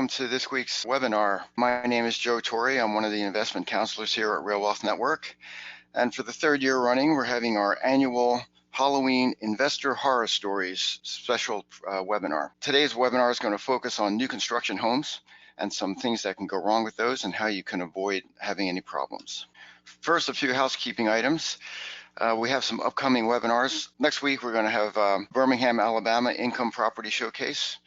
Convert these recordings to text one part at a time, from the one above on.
welcome to this week's webinar. My name is Joe Torrey. I'm one of the investment counselors here at Real Wealth Network. And for the third year running, we're having our annual Halloween Investor Horror Stories special webinar. Today's webinar is going to focus on new construction homes and some things that can go wrong with those and how you can avoid having any problems. First, a few housekeeping items. We have some upcoming webinars. Next week, we're going to have Birmingham, Alabama Income Property Showcase.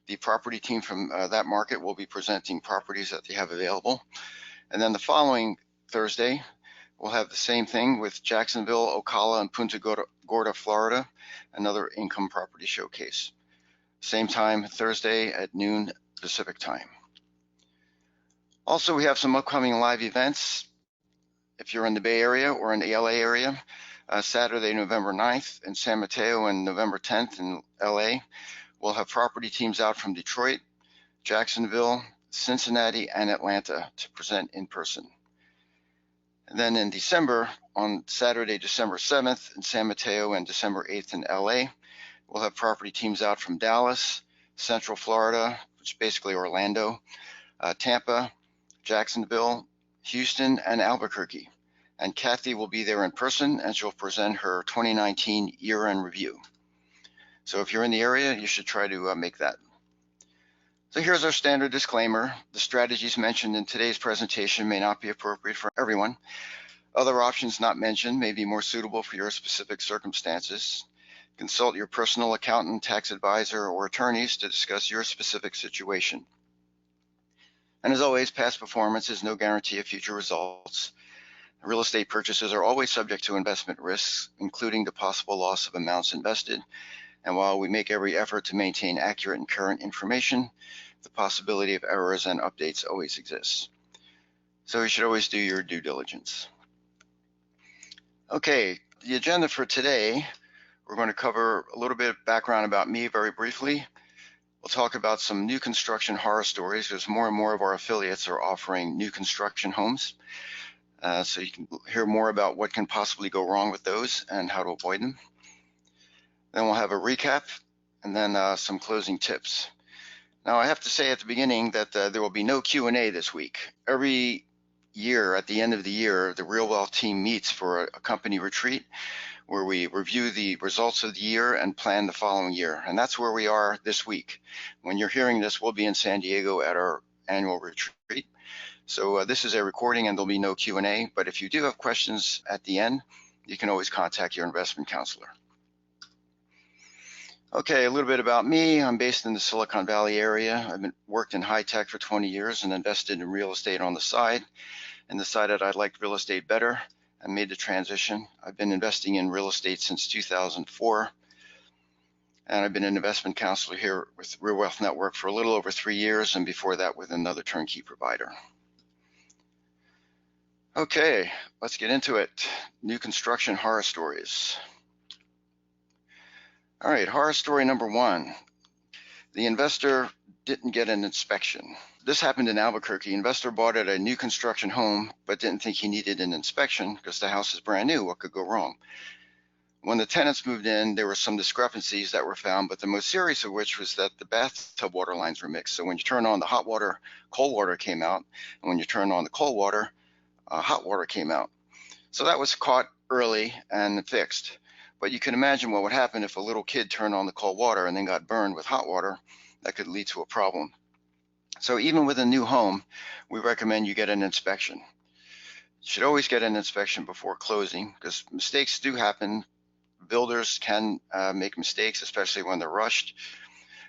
The property team from that market will be presenting properties that they have available. And then the following Thursday, we'll have the same thing with Jacksonville, Ocala, and Punta Gorda, Florida, another income property showcase. Same time, Thursday at noon Pacific time. Also, we have some upcoming live events. If you're in the Bay Area or in the LA area, Saturday, November 9th in San Mateo and November 10th in LA. We'll have property teams out from Detroit, Jacksonville, Cincinnati, and Atlanta to present in person. And then in December, on Saturday, December 7th in San Mateo and December 8th in LA, we'll have property teams out from Dallas, Central Florida, which is basically Orlando, Tampa, Jacksonville, Houston, and Albuquerque. And Kathy will be there in person and she'll present her 2019 year-end review. So if you're in the area, you should try to make that. So here's our standard disclaimer. The strategies mentioned in today's presentation may not be appropriate for everyone. Other options not mentioned may be more suitable for your specific circumstances. Consult your personal accountant, tax advisor, or attorneys to discuss your specific situation. And as always, past performance is no guarantee of future results. Real estate purchases are always subject to investment risks, including the possible loss of amounts invested. And while we make every effort to maintain accurate and current information, the possibility of errors and updates always exists. So you should always do your due diligence. Okay, the agenda for today, we're going to cover a little bit of background about me very briefly. We'll talk about some new construction horror stories because more and more of our affiliates are offering new construction homes. So you can hear more about what can possibly go wrong with those and how to avoid them. Then we'll have a recap and then some closing tips. Now I have to say at the beginning that there will be no Q&A this week. Every year at the end of the year, the Real Wealth team meets for a company retreat where we review the results of the year and plan the following year. And that's where we are this week. When you're hearing this, we'll be in San Diego at our annual retreat. So this is a recording and there'll be no Q&A, but if you do have questions at the end, you can always contact your investment counselor. Okay, a little bit about me. I'm based in the Silicon Valley area. I've worked in high tech for 20 years and invested in real estate on the side and decided I liked real estate better and made the transition. I've been investing in real estate since 2004. And I've been an investment counselor here with Real Wealth Network for a little over 3 years and before that with another turnkey provider. Okay, let's get into it. New construction horror stories. All right, horror story number one. The investor didn't get an inspection. This happened in Albuquerque. Investor bought a new construction home, but didn't think he needed an inspection because the house is brand new. What could go wrong? When the tenants moved in, there were some discrepancies that were found, but the most serious of which was that the bathtub water lines were mixed. So when you turn on the hot water, cold water came out. And when you turn on the cold water, hot water came out. So that was caught early and fixed. But you can imagine what would happen if a little kid turned on the cold water and then got burned with hot water. That could lead to a problem. So even with a new home, we recommend you get an inspection. You should always get an inspection before closing because mistakes do happen. Builders can make mistakes, especially when they're rushed,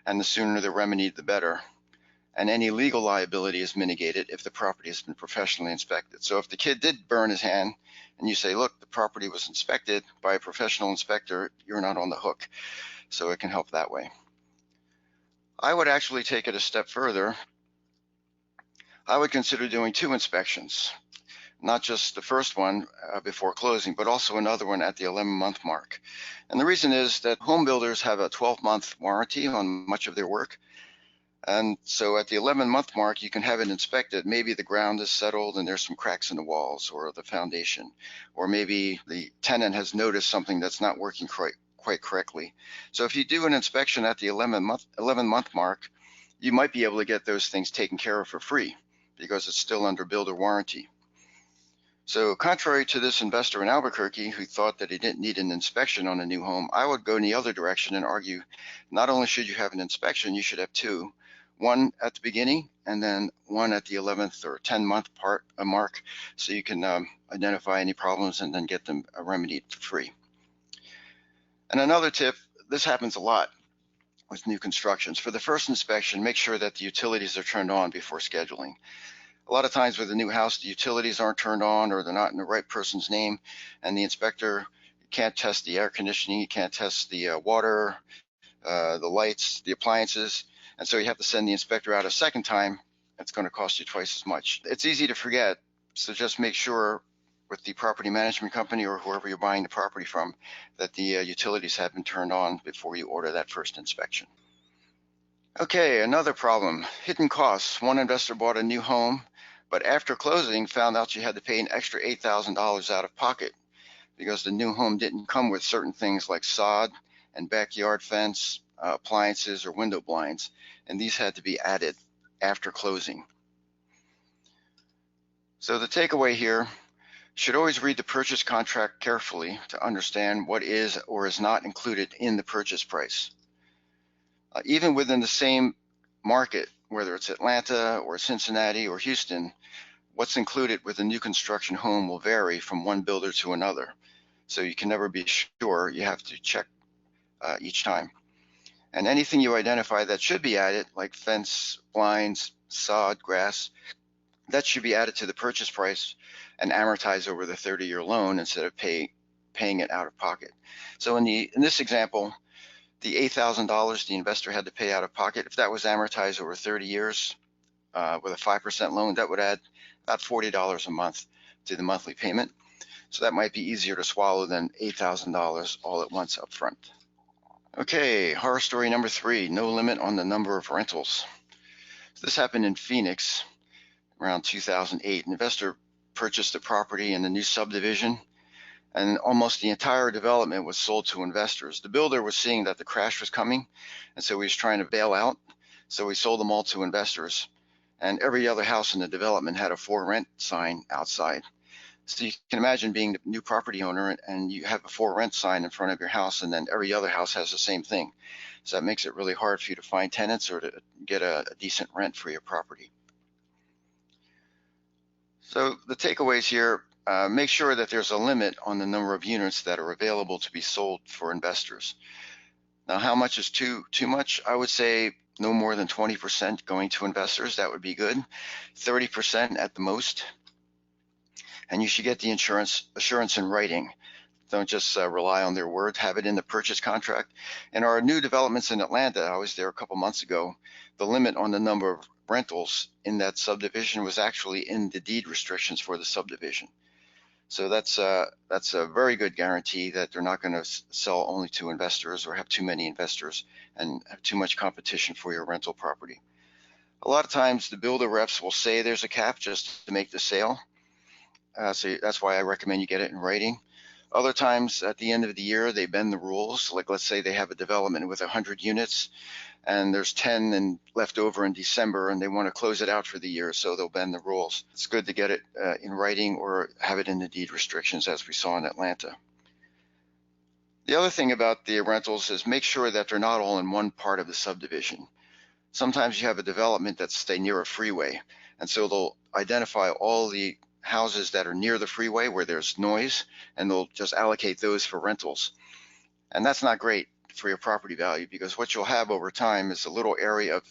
and the sooner they're remedied, the better. And any legal liability is mitigated if the property has been professionally inspected. So if the kid did burn his hand and you say, look, the property was inspected by a professional inspector, you're not on the hook. So it can help that way. I would actually take it a step further. I would consider doing 2 inspections, not just the first one before closing, but also another one at the 11-month mark. And the reason is that home builders have a 12-month warranty on much of their work. And so at the 11-month mark, you can have it inspected. Maybe the ground is settled and there's some cracks in the walls or the foundation, or maybe the tenant has noticed something that's not working quite correctly. So if you do an inspection at the 11-month mark, you might be able to get those things taken care of for free because it's still under builder warranty. So contrary to this investor in Albuquerque who thought that he didn't need an inspection on a new home, I would go in the other direction and argue not only should you have an inspection, you should have two, one at the beginning and then one at the 11th or 10-month mark, so you can identify any problems and then get them remedied for free. And another tip, this happens a lot with new constructions. For the first inspection, make sure that the utilities are turned on before scheduling. A lot of times with a new house, the utilities aren't turned on or they're not in the right person's name, and the inspector can't test the air conditioning, you can't test the water, the lights, the appliances, and so you have to send the inspector out a second time. It's going to cost you twice as much. It's easy to forget, so just make sure with the property management company or whoever you're buying the property from that the utilities have been turned on before you order that first inspection. Okay, another problem, hidden costs. One investor bought a new home, but after closing found out she had to pay an extra $8,000 out of pocket because the new home didn't come with certain things like sod and backyard fence, appliances or window blinds, and these had to be added after closing. So the takeaway here, should always read the purchase contract carefully to understand what is or is not included in the purchase price. Even within the same market, whether it's Atlanta or Cincinnati or Houston, what's included with a new construction home will vary from one builder to another. So you can never be sure, you have to check each time. And anything you identify that should be added, like fence, blinds, sod, grass, that should be added to the purchase price and amortized over the 30-year loan instead of paying it out of pocket. So in this example, the $8,000 the investor had to pay out of pocket, if that was amortized over 30 years with a 5% loan, that would add about $40 a month to the monthly payment. So that might be easier to swallow than $8,000 all at once up front. Okay, horror story number 3, no limit on the number of rentals. So this happened in Phoenix around 2008. An investor purchased a property in a new subdivision, and almost the entire development was sold to investors. The builder was seeing that the crash was coming, and so he was trying to bail out. So he sold them all to investors. And every other house in the development had a for rent sign outside. So you can imagine being the new property owner and you have a for rent sign in front of your house, and then every other house has the same thing. So that makes it really hard for you to find tenants or to get a decent rent for your property. So the takeaways here, make sure that there's a limit on the number of units that are available to be sold for investors. Now, how much is too much? I would say no more than 20% going to investors. That would be good. 30% at the most. And you should get the assurance in writing. Don't just rely on their word. Have it in the purchase contract. In our new developments in Atlanta, I was there a couple months ago, the limit on the number of rentals in that subdivision was actually in the deed restrictions for the subdivision. So that's a very good guarantee that they're not going to sell only to investors or have too many investors and have too much competition for your rental property. A lot of times the builder reps will say there's a cap just to make the sale. So that's why I recommend you get it in writing. Other times at the end of the year, they bend the rules. Like let's say they have a development with 100 units and there's 10 left over in December and they want to close it out for the year, so they'll bend the rules. It's good to get it in writing or have it in the deed restrictions as we saw in Atlanta. The other thing about the rentals is make sure that they're not all in one part of the subdivision. Sometimes you have a development that's stay near a freeway, and so they'll identify all the houses that are near the freeway where there's noise, and they'll just allocate those for rentals. And that's not great for your property value, because what you'll have over time is a little area of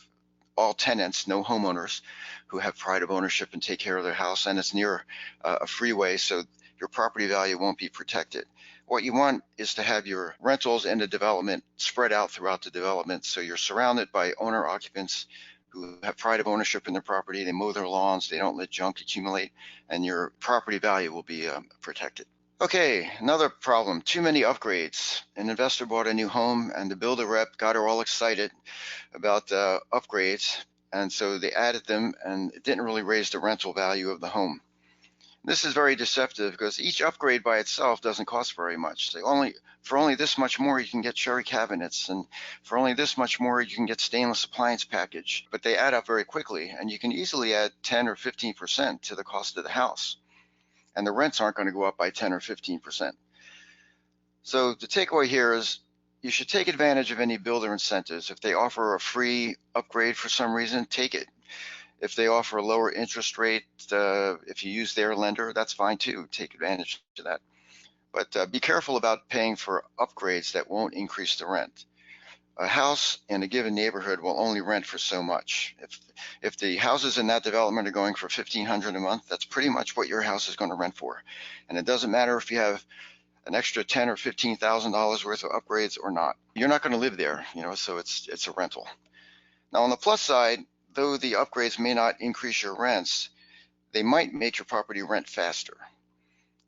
all tenants, no homeowners, who have pride of ownership and take care of their house, and it's near a freeway, so your property value won't be protected. What you want is to have your rentals and the development spread out throughout the development, so you're surrounded by owner occupants who have pride of ownership in their property. They mow their lawns, they don't let junk accumulate, and your property value will be protected. Okay, another problem, too many upgrades. An investor bought a new home and the builder rep got her all excited about upgrades, and so they added them, and it didn't really raise the rental value of the home. This is very deceptive because each upgrade by itself doesn't cost very much. For only this much more you can get cherry cabinets, and for only this much more you can get stainless appliance package. But they add up very quickly, and you can easily add 10 or 15% to the cost of the house, and the rents aren't going to go up by 10 or 15%. So the takeaway here is you should take advantage of any builder incentives. If they offer a free upgrade for some reason, take it. If they offer a lower interest rate, if you use their lender, that's fine too. Take advantage of that. But be careful about paying for upgrades that won't increase the rent. A house in a given neighborhood will only rent for so much. If the houses in that development are going for $1,500 a month, that's pretty much what your house is going to rent for. And it doesn't matter if you have an extra $10,000 or $15,000 worth of upgrades or not. You're not going to live there, so it's a rental. Now on the plus side, though the upgrades may not increase your rents, they might make your property rent faster.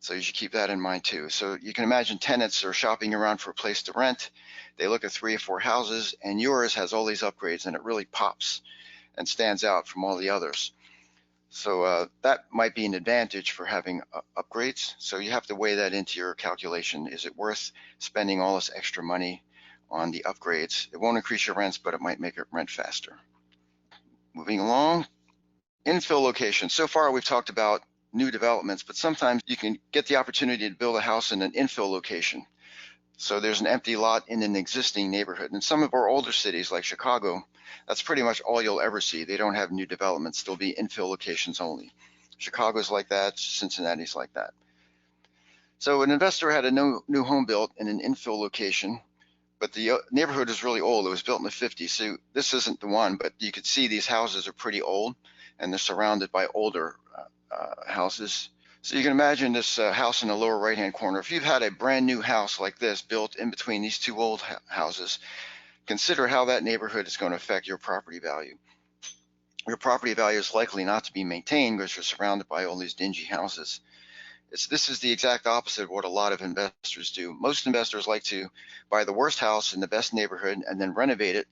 So you should keep that in mind too. So you can imagine tenants are shopping around for a place to rent. They look at 3 or 4 houses, and yours has all these upgrades, and it really pops and stands out from all the others. So that might be an advantage for having upgrades. So you have to weigh that into your calculation. Is it worth spending all this extra money on the upgrades? It won't increase your rents, but it might make it rent faster. Moving along, infill location. So far we've talked about new developments, but sometimes you can get the opportunity to build a house in an infill location. So there's an empty lot in an existing neighborhood. In some of our older cities like Chicago, that's pretty much all you'll ever see. They don't have new developments. There'll be infill locations only. Chicago's like that, Cincinnati's like that. So an investor had a new home built in an infill location, but the neighborhood is really old. It was built in the 50s. So this isn't the one, but you could see these houses are pretty old, and they're surrounded by older houses. So you can imagine this house in the lower right-hand corner. If you've had a brand new house like this built in between these 2 old houses, consider how that neighborhood is going to affect your property value. Your property value is likely not to be maintained because you're surrounded by all these dingy houses. This is the exact opposite of what a lot of investors do. Most investors like to buy the worst house in the best neighborhood and then renovate it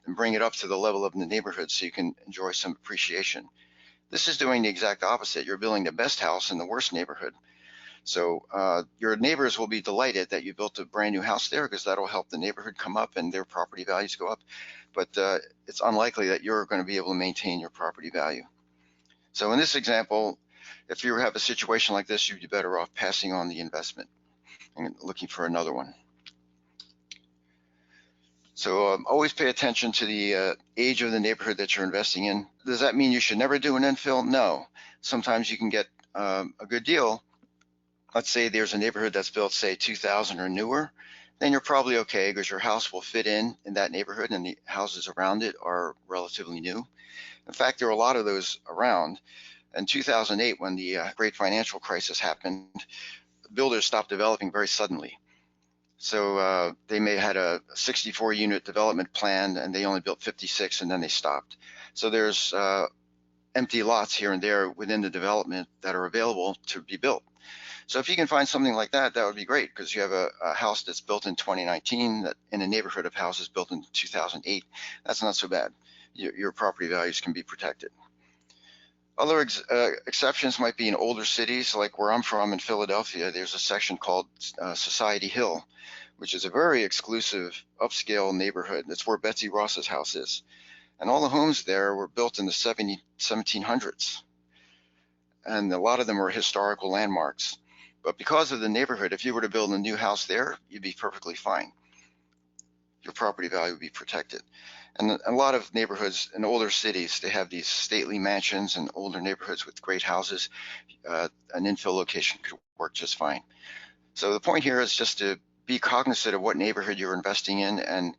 and bring it up to the level of the neighborhood so you can enjoy some appreciation. This is doing the exact opposite. You're building the best house in the worst neighborhood. So your neighbors will be delighted that you built a brand new house there because that'll help the neighborhood come up and their property values go up. But it's unlikely that you're going to be able to maintain your property value. So in this example, if you have a situation like this, you'd be better off passing on the investment and looking for another one. So always pay attention to the age of the neighborhood that you're investing in. Does that mean you should never do an infill? No. Sometimes you can get a good deal. Let's say there's a neighborhood that's built, say, 2000 or newer. Then you're probably okay because your house will fit in that neighborhood and the houses around it are relatively new. In fact, there are a lot of those around. In 2008, when the great financial crisis happened, builders stopped developing very suddenly. So they may have had a 64-unit development plan and they only built 56 and then they stopped. So there's empty lots here and there within the development that are available to be built. So if you can find something like that, that would be great because you have a house that's built in 2019 that in a neighborhood of houses built in 2008. That's not so bad. Your property values can be protected. Other exceptions might be in older cities, like where I'm from in Philadelphia. There's a section called Society Hill, which is a very exclusive, upscale neighborhood. That's where Betsy Ross's house is. And all the homes there were built in the 1700s. And a lot of them are historical landmarks. But because of the neighborhood, if you were to build a new house there, you'd be perfectly fine. Your property value would be protected. And a lot of neighborhoods in older cities, they have these stately mansions and older neighborhoods with great houses. An infill location could work just fine. So the point here is just to be cognizant of what neighborhood you're investing in, and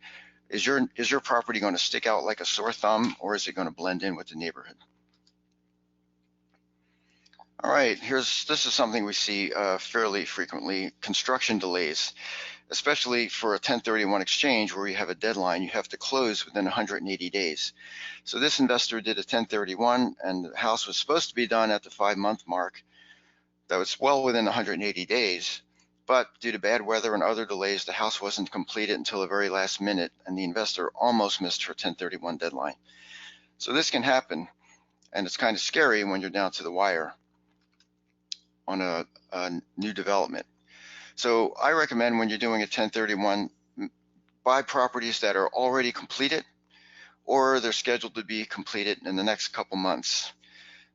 is your property going to stick out like a sore thumb, or is it going to blend in with the neighborhood? All right, this is something we see fairly frequently: construction delays. Especially for a 1031 exchange where you have a deadline, you have to close within 180 days. So this investor did a 1031 and the house was supposed to be done at the 5-month mark. That was well within 180 days, but due to bad weather and other delays, the house wasn't completed until the very last minute and the investor almost missed her 1031 deadline. So this can happen, and it's kind of scary when you're down to the wire. on a new development. So I recommend when you're doing a 1031, buy properties that are already completed or they're scheduled to be completed in the next couple months.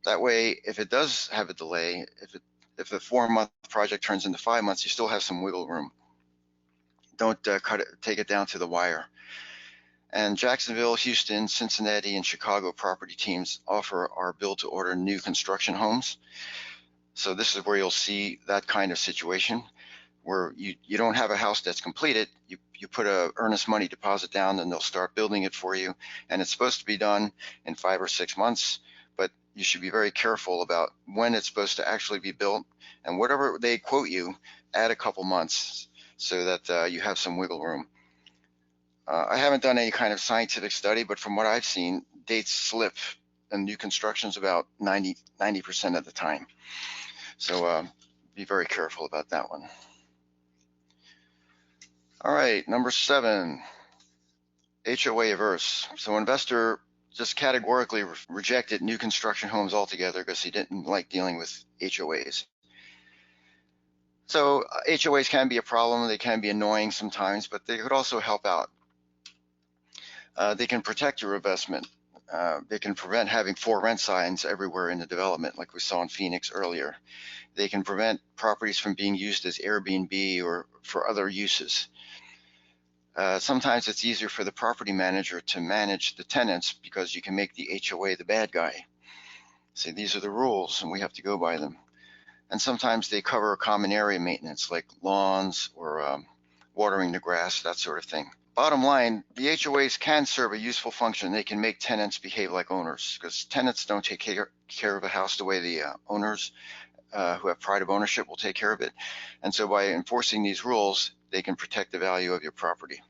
That way, if it does have a delay, if the 4-month project turns into 5 months, you still have some wiggle room. Don't take it down to the wire. And Jacksonville, Houston, Cincinnati, and Chicago property teams offer our build-to-order new construction homes. So this is where you'll see that kind of situation where you don't have a house that's completed. You put a earnest money deposit down and they'll start building it for you. And it's supposed to be done in 5 or 6 months, but you should be very careful about when it's supposed to actually be built, and whatever they quote you, add a couple months so that you have some wiggle room. I haven't done any kind of scientific study, but from what I've seen, dates slip and new construction's about 90% of the time. So be very careful about that one. All right, number 7, HOA Adverse. So investor just categorically rejected new construction homes altogether because he didn't like dealing with HOAs. So HOAs can be a problem. They can be annoying sometimes, but they could also help out. They can protect your investment. They can prevent having for rent signs everywhere in the development, like we saw in Phoenix earlier. They can prevent properties from being used as Airbnb or for other uses. Sometimes it's easier for the property manager to manage the tenants because you can make the HOA the bad guy. Say, these are the rules and we have to go by them. And sometimes they cover common area maintenance like lawns or watering the grass, that sort of thing. Bottom line, the HOAs can serve a useful function. They can make tenants behave like owners, because tenants don't take care of a house the way the owners who have pride of ownership will take care of it. And so by enforcing these rules, they can protect the value of your property.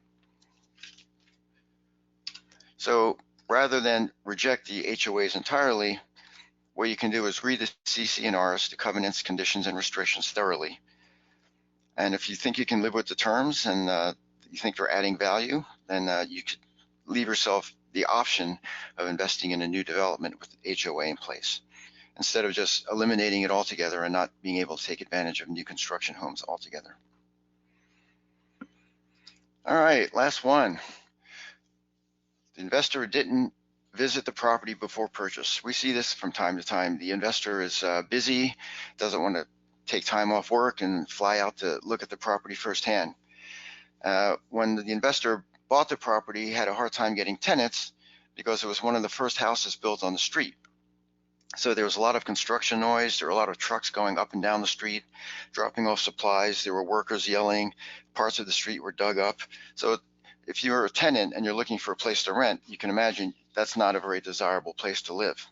So rather than reject the HOAs entirely, what you can do is read the CC&Rs, the covenants, conditions, and restrictions thoroughly. And if you think you can live with the terms and you think they're adding value, then you could leave yourself the option of investing in a new development with HOA in place, instead of just eliminating it altogether and not being able to take advantage of new construction homes altogether. All right, last one. The investor didn't visit the property before purchase. We see this from time to time. The investor is busy, doesn't want to take time off work and fly out to look at the property firsthand. When the investor bought the property, he had a hard time getting tenants because it was one of the first houses built on the street. So there was a lot of construction noise. There were a lot of trucks going up and down the street, dropping off supplies. There were workers yelling. Parts of the street were dug up. So if you're a tenant and you're looking for a place to rent, you can imagine that's not a very desirable place to live.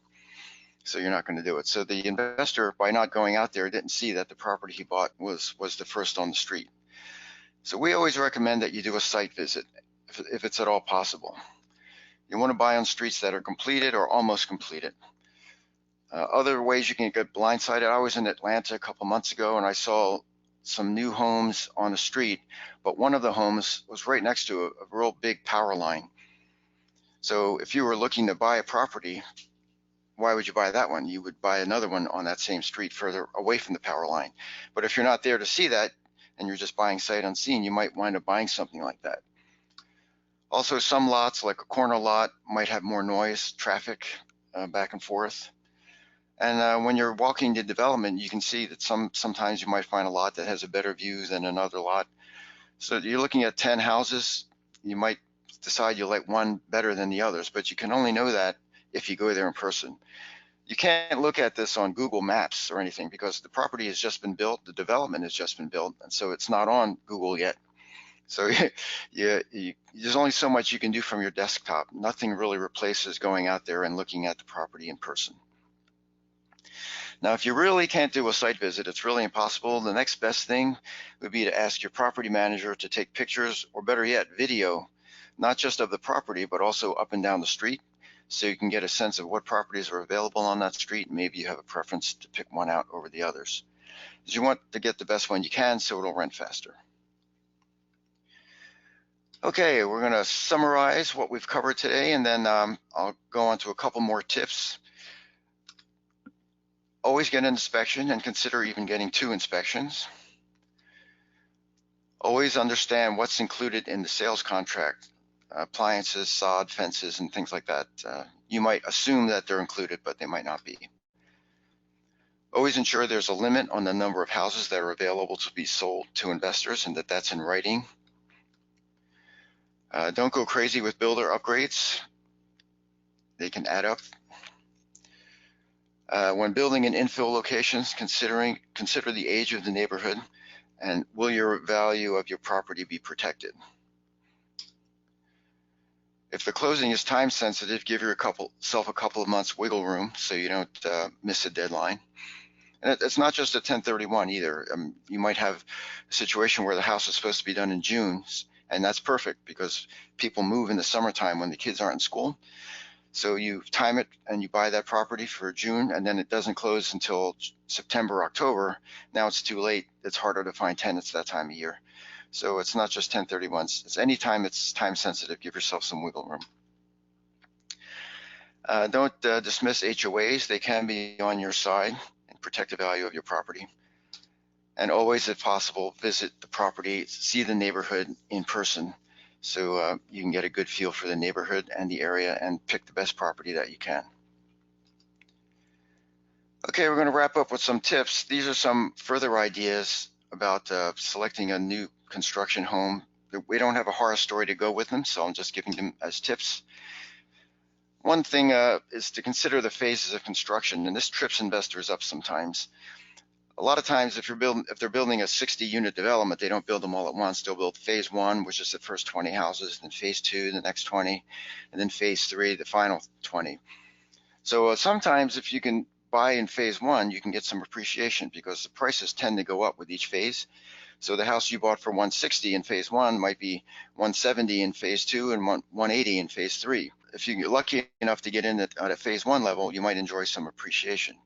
So you're not going to do it. So the investor, by not going out there, didn't see that the property he bought was the first on the street. So we always recommend that you do a site visit if it's at all possible. You want to buy on streets that are completed or almost completed. Other ways you can get blindsided. I was in Atlanta a couple months ago and I saw some new homes on the street, but one of the homes was right next to a real big power line. So if you were looking to buy a property, why would you buy that one? You would buy another one on that same street further away from the power line. But if you're not there to see that and you're just buying sight unseen, you might wind up buying something like that. Also, some lots, like a corner lot, might have more noise, traffic back and forth. And when you're walking the development, you can see that sometimes you might find a lot that has a better view than another lot. So you're looking at 10 houses, you might decide you like one better than the others, but you can only know that if you go there in person. You can't look at this on Google Maps or anything because the property has just been built, the development has just been built, and so it's not on Google yet. So there's only so much you can do from your desktop. Nothing really replaces going out there and looking at the property in person. Now, if you really can't do a site visit, it's really impossible. The next best thing would be to ask your property manager to take pictures, or better yet, video, not just of the property, but also up and down the street, so you can get a sense of what properties are available on that street. Maybe you have a preference to pick one out over the others. Because you want to get the best one you can so it'll rent faster. Okay, we're going to summarize what we've covered today, and then I'll go on to a couple more tips. Always get an inspection and consider even getting 2 inspections. Always understand what's included in the sales contract, appliances, sod, fences, and things like that. You might assume that they're included, but they might not be. Always ensure there's a limit on the number of houses that are available to be sold to investors and that that's in writing. Don't go crazy with builder upgrades. They can add up. When building in infill locations, consider the age of the neighborhood and will your value of your property be protected. If the closing is time sensitive, give yourself a couple of months wiggle room so you don't miss a deadline. And it's not just a 1031 either. You might have a situation where the house is supposed to be done in June, and that's perfect because people move in the summertime when the kids aren't in school. So you time it and you buy that property for June, and then it doesn't close until September, October. Now it's too late. It's harder to find tenants that time of year. So it's not just 1031s. It's any time it's time sensitive, give yourself some wiggle room. Don't dismiss HOAs. They can be on your side and protect the value of your property. And always, if possible, visit the property, see the neighborhood in person so you can get a good feel for the neighborhood and the area and pick the best property that you can. Okay, we're going to wrap up with some tips. These are some further ideas about selecting a new construction home. We don't have a horror story to go with them, so I'm just giving them as tips. One thing is to consider the phases of construction, and this trips investors up sometimes. A lot of times, if they're building a 60-unit development, they don't build them all at once. They'll build phase 1, which is the first 20 houses, then phase 2, the next 20, and then phase 3, the final 20. So sometimes, if you can buy in phase 1, you can get some appreciation because the prices tend to go up with each phase. So the house you bought for 160 in phase 1 might be 170 in phase 2 and 180 in phase 3. If you're lucky enough to get in at a phase 1 level, you might enjoy some appreciation.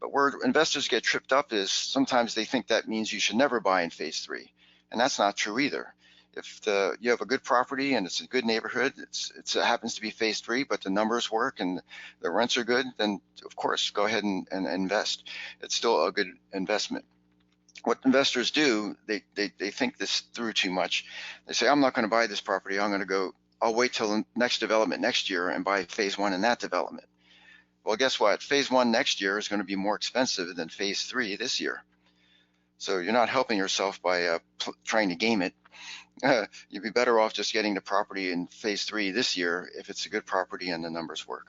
But where investors get tripped up is sometimes they think that means you should never buy in phase 3, and that's not true either. If you have a good property and it's a good neighborhood, it happens to be phase 3, but the numbers work and the rents are good, then of course go ahead and invest. It's still a good investment. What investors do, they think this through too much. They say, I'm not going to buy this property. I'll wait till the next development next year and buy phase 1 in that development. Well, guess what? Phase 1 next year is going to be more expensive than phase 3 this year. So you're not helping yourself by trying to game it. You'd be better off just getting the property in phase 3 this year if it's a good property and the numbers work.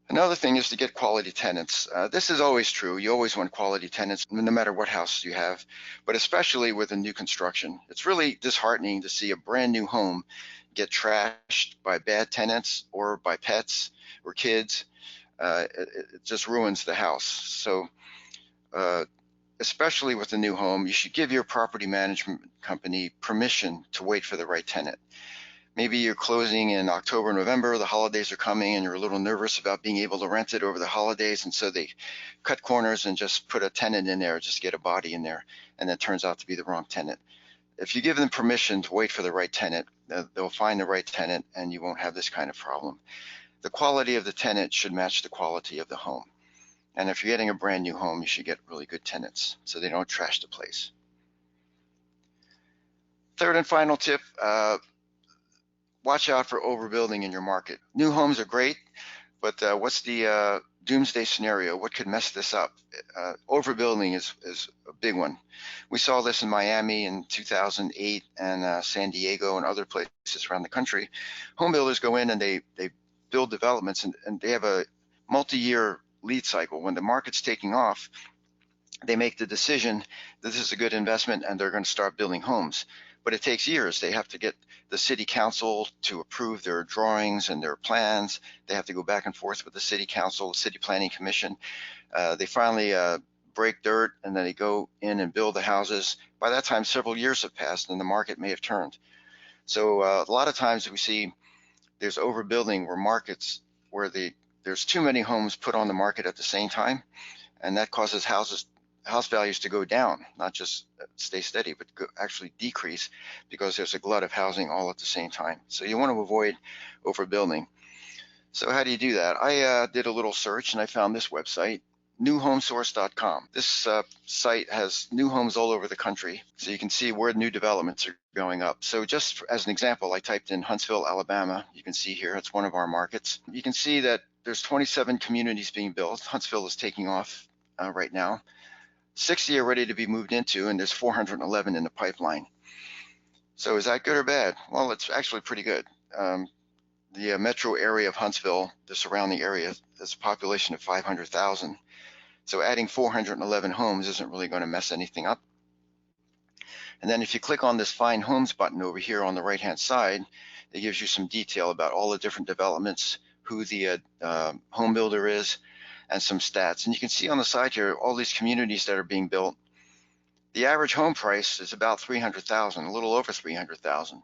Another thing is to get quality tenants. This is always true. You always want quality tenants no matter what house you have, but especially with a new construction. It's really disheartening to see a brand new home get trashed by bad tenants or by pets or kids. It just ruins the house. So especially with a new home, you should give your property management company permission to wait for the right tenant. Maybe you're closing in October, November, the holidays are coming and you're a little nervous about being able to rent it over the holidays, and so they cut corners and just put a tenant in there, just get a body in there, and it turns out to be the wrong tenant. If you give them permission to wait for the right tenant, they'll find the right tenant and you won't have this kind of problem. The quality of the tenant should match the quality of the home. And if you're getting a brand new home, you should get really good tenants so they don't trash the place. Third and final tip, watch out for overbuilding in your market. New homes are great, but what's the doomsday scenario? What could mess this up? Overbuilding is a big one. We saw this in Miami in 2008 and San Diego and other places around the country. Home builders go in and they build developments and they have a multi-year lead cycle. When the market's taking off, they make the decision that this is a good investment and they're going to start building homes. But it takes years. They have to get the city council to approve their drawings and their plans. They have to go back and forth with the city council, the city planning commission. They finally break dirt and then they go in and build the houses. By that time, several years have passed and the market may have turned. So a lot of times we see there's overbuilding where there's too many homes put on the market at the same time, and that causes house values to go down, not just stay steady, but actually decrease because there's a glut of housing all at the same time. So you want to avoid overbuilding. So how do you do that? I did a little search and I found this website, newhomesource.com. This site has new homes all over the country, so you can see where new developments are going up. So just as an example, I typed in Huntsville, Alabama. You can see here, it's one of our markets. You can see that there's 27 communities being built. Huntsville is taking off right now. 60 are ready to be moved into, and there's 411 in the pipeline. So is that good or bad? Well, it's actually pretty good. The metro area of Huntsville, the surrounding area, has a population of 500,000. So adding 411 homes isn't really going to mess anything up. And then if you click on this Find Homes button over here on the right-hand side, it gives you some detail about all the different developments, who the home builder is, and some stats. And you can see on the side here all these communities that are being built. The average home price is about $300,000, a little over $300,000.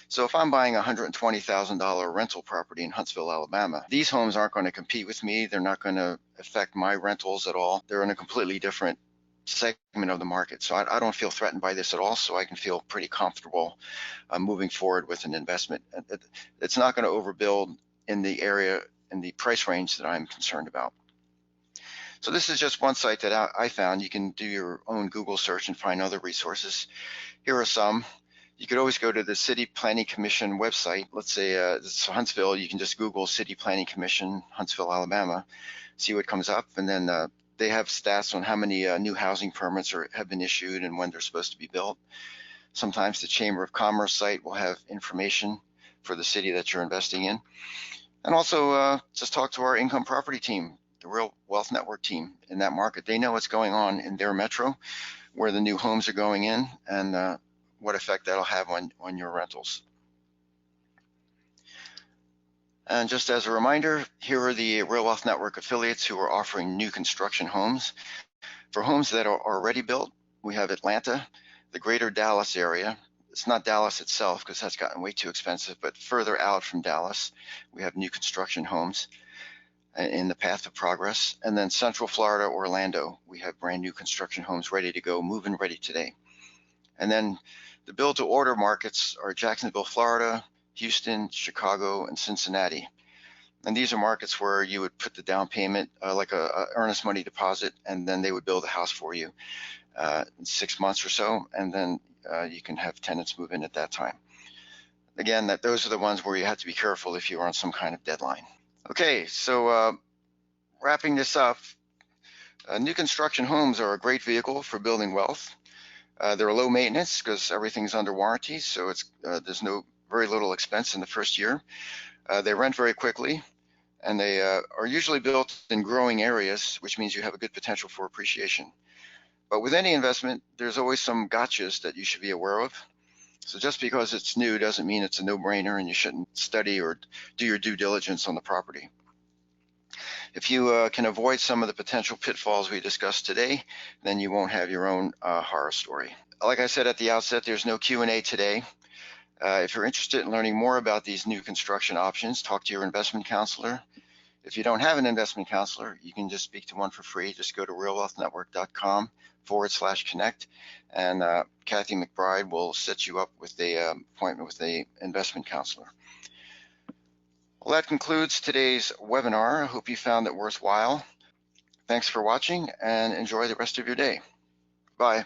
So if I'm buying a $120,000 rental property in Huntsville, Alabama, these homes aren't going to compete with me. They're not going to affect my rentals at all. They're in a completely different segment of the market. So I don't feel threatened by this at all. So I can feel pretty comfortable moving forward with an investment. It's not going to overbuild in the area, in the price range that I'm concerned about. So this is just one site that I found. You can do your own Google search and find other resources. Here are some. You could always go to the City Planning Commission website. Let's say it's Huntsville. You can just Google City Planning Commission, Huntsville, Alabama, see what comes up. And then they have stats on how many new housing permits have been issued and when they're supposed to be built. Sometimes the Chamber of Commerce site will have information for the city that you're investing in. And also just talk to our income property team, the Real Wealth Network team in that market. They know what's going on in their metro, where the new homes are going in, and what effect that'll have on your rentals. And just as a reminder, here are the Real Wealth Network affiliates who are offering new construction homes. For homes that are already built, we have Atlanta, the greater Dallas area. It's not Dallas itself because that's gotten way too expensive, but further out from Dallas, we have new construction homes in the path of progress. And then Central Florida, Orlando, we have brand new construction homes ready to go, move-in ready today. And then the build to order markets are Jacksonville, Florida, Houston, Chicago, and Cincinnati. And these are markets where you would put the down payment, like a earnest money deposit, and then they would build a house for you in 6 months or so, and then you can have tenants move in at that time. Again, those are the ones where you have to be careful if you're on some kind of deadline. Okay, so wrapping this up, new construction homes are a great vehicle for building wealth. They're low maintenance because everything's under warranty, so there's very little expense in the first year. They rent very quickly, and they are usually built in growing areas, which means you have a good potential for appreciation. But with any investment, there's always some gotchas that you should be aware of. So just because it's new doesn't mean it's a no-brainer and you shouldn't study or do your due diligence on the property. If you can avoid some of the potential pitfalls we discussed today, then you won't have your own horror story. Like I said at the outset, there's no Q&A today. If you're interested in learning more about these new construction options, talk to your investment counselor. If you don't have an investment counselor, you can just speak to one for free. Just go to realwealthnetwork.com/connect, and Kathy McBride will set you up with an appointment with an investment counselor. Well, that concludes today's webinar. I hope you found it worthwhile. Thanks for watching and enjoy the rest of your day. Bye.